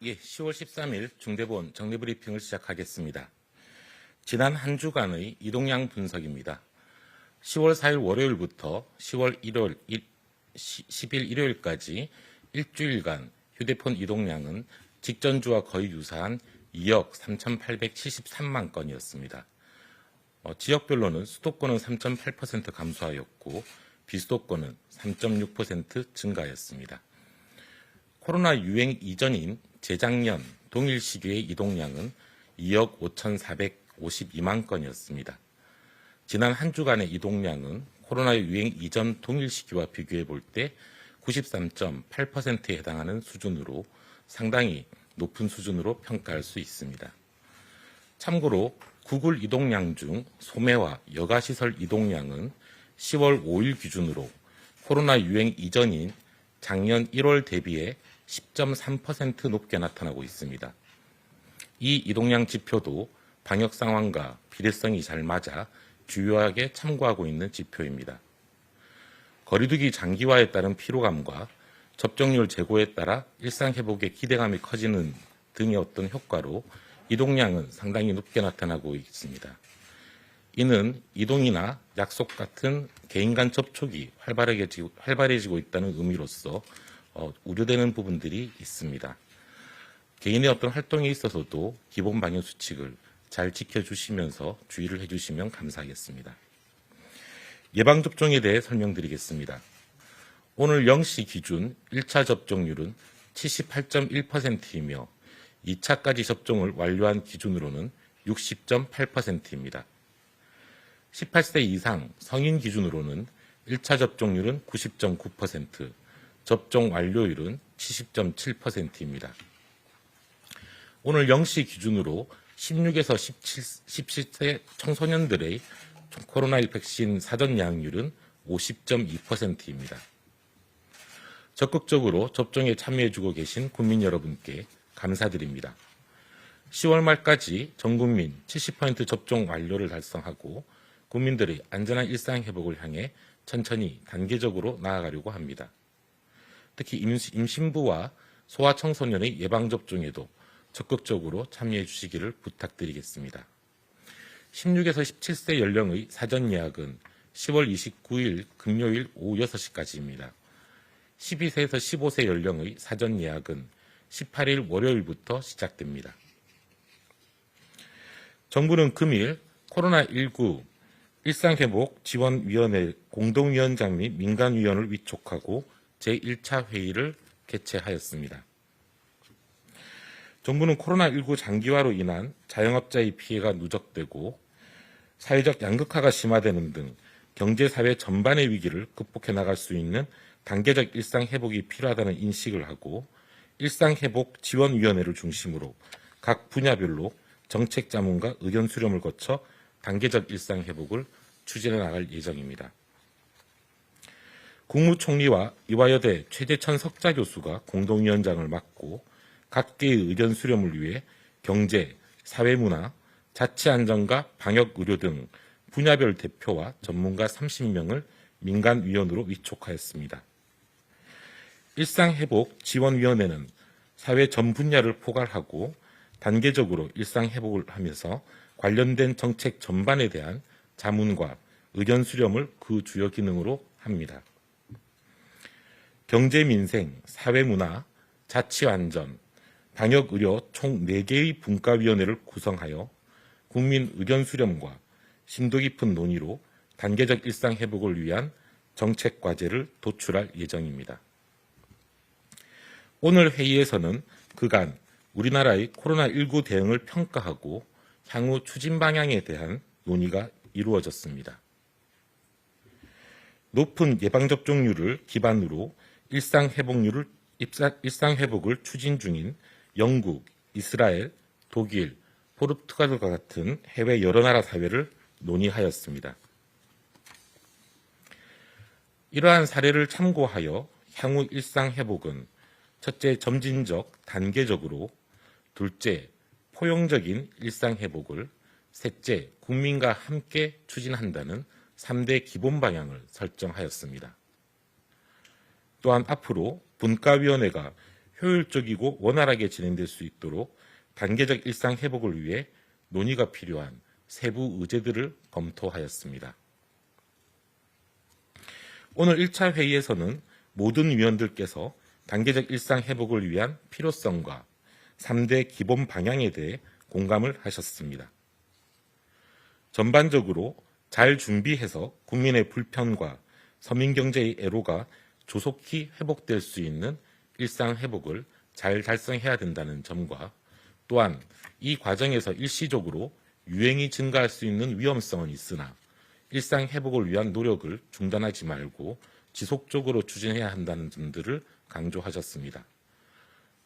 10월 13일 중대본 정례브리핑을 시작하겠습니다. 지난 한 주간의 이동량 분석입니다. 10월 4일 월요일부터 10일 일요일까지 일주일간 휴대폰 이동량은 직전주와 거의 유사한 2억 3,873만 건이었습니다. 지역별로는 수도권은 3.8% 감소하였고 비수도권은 3.6% 증가하였습니다. 코로나 유행 이전인 재작년 동일 시기의 이동량은 2억 5,452만 건이었습니다. 지난 한 주간의 이동량은 코로나 유행 이전 동일 시기와 비교해 볼 때 93.8%에 해당하는 수준으로 상당히 높은 수준으로 평가할 수 있습니다. 참고로 구글 이동량 중 소매와 여가시설 이동량은 10월 5일 기준으로 코로나 유행 이전인 작년 1월 대비해 10.3% 높게 나타나고 있습니다. 이 이동량 지표도 방역 상황과 비례성이 잘 맞아 주요하게 참고하고 있는 지표입니다. 거리두기 장기화에 따른 피로감과 접종률 제고에 따라 일상 회복의 기대감이 커지는 등의 어떤 효과로 이동량은 상당히 높게 나타나고 있습니다. 이는 이동이나 약속 같은 개인 간 접촉이 활발해지고 있다는 의미로서 우려되는 부분들이 있습니다. 개인의 어떤 활동에 있어서도 기본 방역 수칙을 잘 지켜주시면서 주의를 해주시면 감사하겠습니다. 예방접종에 대해 설명드리겠습니다. 오늘 0시 기준 1차 접종률은 78.1%이며 2차까지 접종을 완료한 기준으로는 60.8%입니다. 18세 이상 성인 기준으로는 1차 접종률은 90.9%, 접종 완료율은 70.7%입니다. 오늘 0시 기준으로 16에서 17세 청소년들의 코로나19 백신 사전 예약률은 50.2%입니다. 적극적으로 접종에 참여해주고 계신 국민 여러분께 감사드립니다. 10월 말까지 전 국민 70% 접종 완료를 달성하고 국민들의 안전한 일상 회복을 향해 천천히 단계적으로 나아가려고 합니다. 특히 임신부와 소아청소년의 예방접종에도 적극적으로 참여해 주시기를 부탁드리겠습니다. 16에서 17세 연령의 사전 예약은 10월 29일 금요일 오후 6시까지입니다. 12세에서 15세 연령의 사전 예약은 18일 월요일부터 시작됩니다. 정부는 금일 코로나19 일상회복지원위원회 공동위원장 및 민간위원을 위촉하고 제1차 회의를 개최하였습니다. 정부는 코로나19 장기화로 인한 자영업자의 피해가 누적되고 사회적 양극화가 심화되는 등 경제사회 전반의 위기를 극복해 나갈 수 있는 단계적 일상회복이 필요하다는 인식을 하고 일상회복지원위원회를 중심으로 각 분야별로 정책 자문과 의견 수렴을 거쳐 단계적 일상회복을 추진해 나갈 예정입니다. 국무총리와 이화여대 최재천 석좌교수가 공동위원장을 맡고 각계의 의견 수렴을 위해 경제, 사회문화, 자치안전과 방역의료 등 분야별 대표와 전문가 30명을 민간위원으로 위촉하였습니다. 일상회복지원위원회는 사회 전 분야를 포괄하고 단계적으로 일상회복을 하면서 관련된 정책 전반에 대한 자문과 의견 수렴을 그 주요 기능으로 합니다. 경제민생, 사회문화, 자치안전, 방역의료 총 4개의 분과위원회를 구성하여 국민 의견 수렴과 심도 깊은 논의로 단계적 일상회복을 위한 정책 과제를 도출할 예정입니다. 오늘 회의에서는 그간 우리나라의 코로나19 대응을 평가하고 향후 추진 방향에 대한 논의가 이루어졌습니다. 높은 예방접종률을 기반으로 일상회복을 추진 중인 영국, 이스라엘, 독일, 포르투갈과 같은 해외 여러 나라 사례를 논의하였습니다. 이러한 사례를 참고하여 향후 일상회복은 첫째, 점진적, 단계적으로, 둘째, 포용적인 일상회복을, 셋째, 국민과 함께 추진한다는 3대 기본 방향을 설정하였습니다. 또한 앞으로 분과위원회가 효율적이고 원활하게 진행될 수 있도록 단계적 일상 회복을 위해 논의가 필요한 세부 의제들을 검토하였습니다. 오늘 1차 회의에서는 모든 위원들께서 단계적 일상 회복을 위한 필요성과 3대 기본 방향에 대해 공감을 하셨습니다. 전반적으로 잘 준비해서 국민의 불편과 서민경제의 애로가 조속히 회복될 수 있는 일상 회복을 잘 달성해야 된다는 점과 또한 이 과정에서 일시적으로 유행이 증가할 수 있는 위험성은 있으나 일상 회복을 위한 노력을 중단하지 말고 지속적으로 추진해야 한다는 점들을 강조하셨습니다.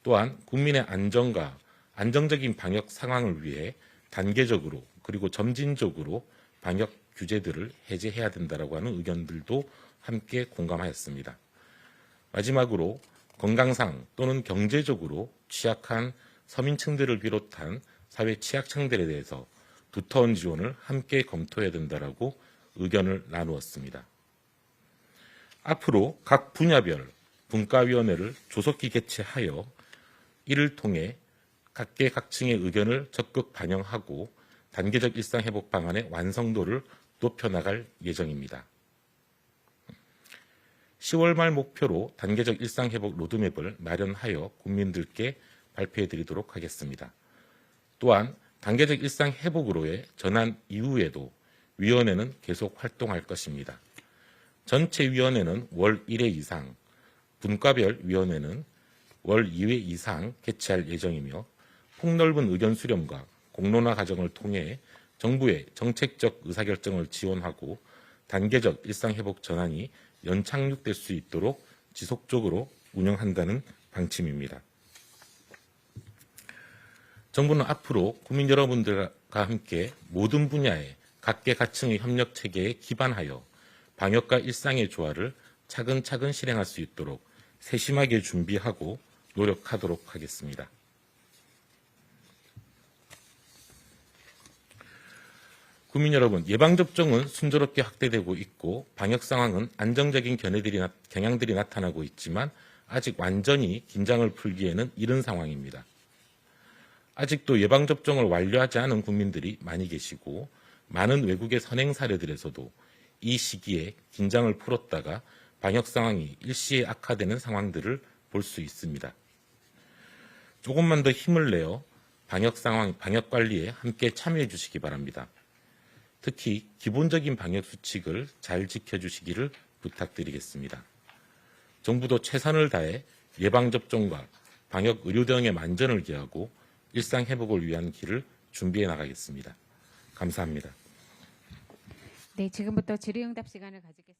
또한 국민의 안전과 안정적인 방역 상황을 위해 단계적으로 그리고 점진적으로 방역 규제들을 해제해야 된다고 하는 의견들도 함께 공감하였습니다. 마지막으로 건강상 또는 경제적으로 취약한 서민층들을 비롯한 사회 취약층들에 대해서 두터운 지원을 함께 검토해야 된다라고 의견을 나누었습니다. 앞으로 각 분야별 분과위원회를 조속히 개최하여 이를 통해 각계각층의 의견을 적극 반영하고 단계적 일상회복 방안의 완성도를 높여나갈 예정입니다. 10월 말 목표로 단계적 일상회복 로드맵을 마련하여 국민들께 발표해 드리도록 하겠습니다. 또한 단계적 일상회복으로의 전환 이후에도 위원회는 계속 활동할 것입니다. 전체 위원회는 월 1회 이상, 분과별 위원회는 월 2회 이상 개최할 예정이며 폭넓은 의견 수렴과 공론화 과정을 통해 정부의 정책적 의사결정을 지원하고 단계적 일상회복 전환이 연착륙될 수 있도록 지속적으로 운영한다는 방침입니다. 정부는 앞으로 국민 여러분들과 함께 모든 분야의 각계각층의 협력 체계에 기반하여 방역과 일상의 조화를 차근차근 실행할 수 있도록 세심하게 준비하고 노력하도록 하겠습니다. 국민 여러분, 예방접종은 순조롭게 확대되고 있고 방역 상황은 안정적인 경향들이 나타나고 있지만 아직 완전히 긴장을 풀기에는 이른 상황입니다. 아직도 예방접종을 완료하지 않은 국민들이 많이 계시고 많은 외국의 선행 사례들에서도 이 시기에 긴장을 풀었다가 방역 상황이 일시에 악화되는 상황들을 볼 수 있습니다. 조금만 더 힘을 내어 방역 관리에 함께 참여해 주시기 바랍니다. 특히 기본적인 방역 수칙을 잘 지켜주시기를 부탁드리겠습니다. 정부도 최선을 다해 예방접종과 방역 의료 대응의 만전을 기하고 일상 회복을 위한 길을 준비해 나가겠습니다. 감사합니다. 네, 지금부터 질의응답 시간을 가지겠습니다.